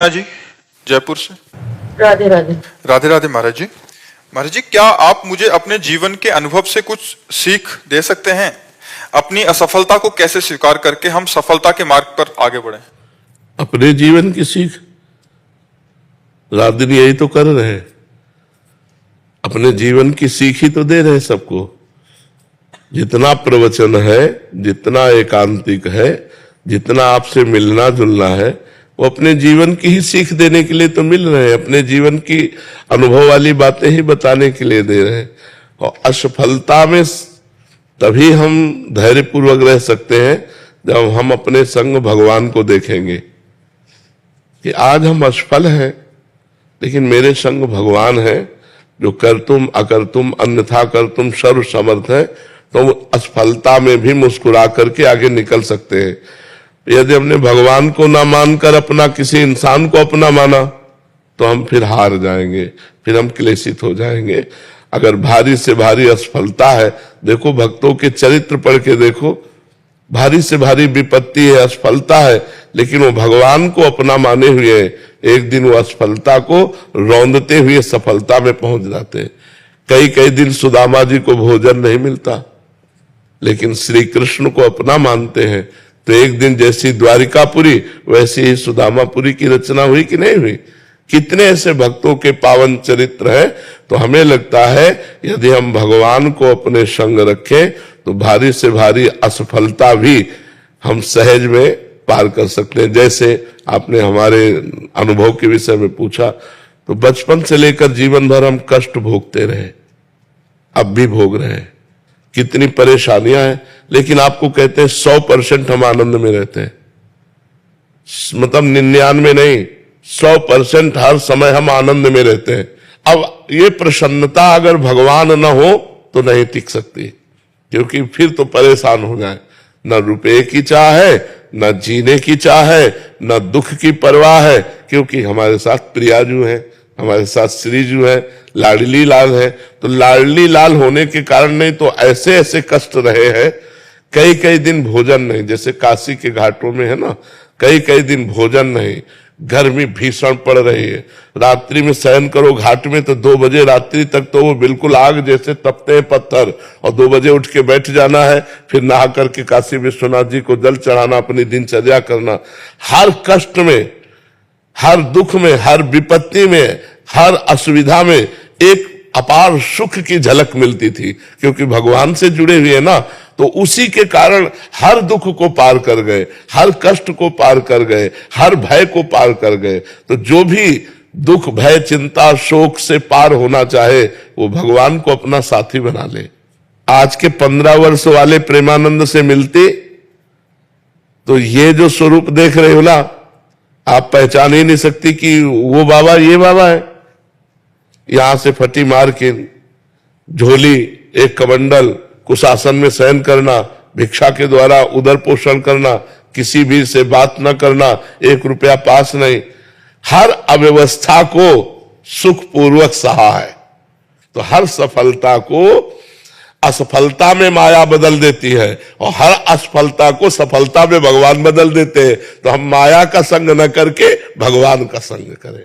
जी, जयपुर से। राधे राधे। राधे राधे महाराज जी। महाराज जी, क्या आप मुझे अपने जीवन के अनुभव से कुछ सीख दे सकते हैं? अपनी असफलता को कैसे स्वीकार करके हम सफलता के मार्ग पर आगे बढ़े? अपने जीवन की सीख रात दिन यही तो कर रहे हैं, अपने जीवन की सीख ही तो दे रहे हैं सबको। जितना प्रवचन है, जितना एकांतिक है, जितना आपसे मिलना जुलना है, वो अपने जीवन की ही सीख देने के लिए तो मिल रहे हैं, अपने जीवन की अनुभव वाली बातें ही बताने के लिए दे रहे हैं। और असफलता में तभी हम धैर्यपूर्वक रह सकते हैं जब हम अपने संग भगवान को देखेंगे कि आज हम असफल हैं, लेकिन मेरे संग भगवान है जो करतुम अकर्तुम अन्यथा करतुम सर्व समर्थ है। तो असफलता में भी मुस्कुरा करके आगे निकल सकते हैं। यदि हमने भगवान को ना मानकर अपना किसी इंसान को अपना माना तो हम फिर हार जाएंगे, फिर हम क्लेशित हो जाएंगे। अगर भारी से भारी असफलता है, देखो भक्तों के चरित्र पढ़ के देखो, भारी से भारी विपत्ति है, असफलता है, लेकिन वो भगवान को अपना माने हुए एक दिन वो असफलता को रौंदते हुए सफलता में पहुंच जाते। कई कई दिन सुदामा जी को भोजन नहीं मिलता, लेकिन श्री कृष्ण को अपना मानते हैं तो एक दिन जैसी द्वारिकापुरी वैसी ही सुदामापुरी की रचना हुई कि नहीं हुई। कितने ऐसे भक्तों के पावन चरित्र हैं। तो हमें लगता है यदि हम भगवान को अपने संग रखें तो भारी से भारी असफलता भी हम सहज में पार कर सकते हैं। जैसे आपने हमारे अनुभव के विषय में पूछा, तो बचपन से लेकर जीवन भर हम कष्ट भोगते रहे, अब भी भोग रहे हैं, कितनी परेशानियां हैं, लेकिन आपको कहते हैं 100% हम आनंद में रहते हैं। मतलब 99 नहीं, 100% हर समय हम आनंद में रहते हैं। अब ये प्रसन्नता अगर भगवान न हो तो नहीं टिक सकती, क्योंकि फिर तो परेशान हो जाए। न रुपए की चाह है, न जीने की चाह है, न दुख की परवाह है, क्योंकि हमारे साथ प्रियाजू है, हमारे साथ श्रीजू है, लाडली लाल है। तो लाडली लाल होने के कारण नहीं तो ऐसे ऐसे कष्ट रहे हैं। कई कई दिन भोजन नहीं, जैसे काशी के घाटों में है ना, कई कई दिन भोजन नहीं, गर्मी भीषण पड़ रही है, रात्रि में शयन करो घाट में तो 2 बजे रात्रि तक तो वो बिल्कुल आग जैसे तपते हैं पत्थर, और 2 बजे उठ के बैठ जाना है, फिर नहा करके काशी विश्वनाथ जी को जल चढ़ाना, अपनी दिनचर्या करना। हर कष्ट में, हर दुख में, हर विपत्ति में, हर असुविधा में एक अपार सुख की झलक मिलती थी, क्योंकि भगवान से जुड़े हुए ना, तो उसी के कारण हर दुख को पार कर गए, हर कष्ट को पार कर गए, हर भय को पार कर गए। तो जो भी दुख भय चिंता शोक से पार होना चाहे वो भगवान को अपना साथी बना ले। आज के 15 वर्ष वाले प्रेमानंद से मिलते तो ये जो स्वरूप देख रहे हो ना, आप पहचान ही नहीं सकती कि वो बाबा ये बाबा है। यहां से फटी मार के झोली, एक कमंडल, कुशासन में शयन करना, भिक्षा के द्वारा उदर पोषण करना, किसी भी से बात न करना, 1 रुपया पास नहीं, हर अव्यवस्था को सुखपूर्वक सहा है। तो हर सफलता को असफलता में माया बदल देती है, और हर असफलता को सफलता में भगवान बदल देते हैं। तो हम माया का संग न करके भगवान का संग करें।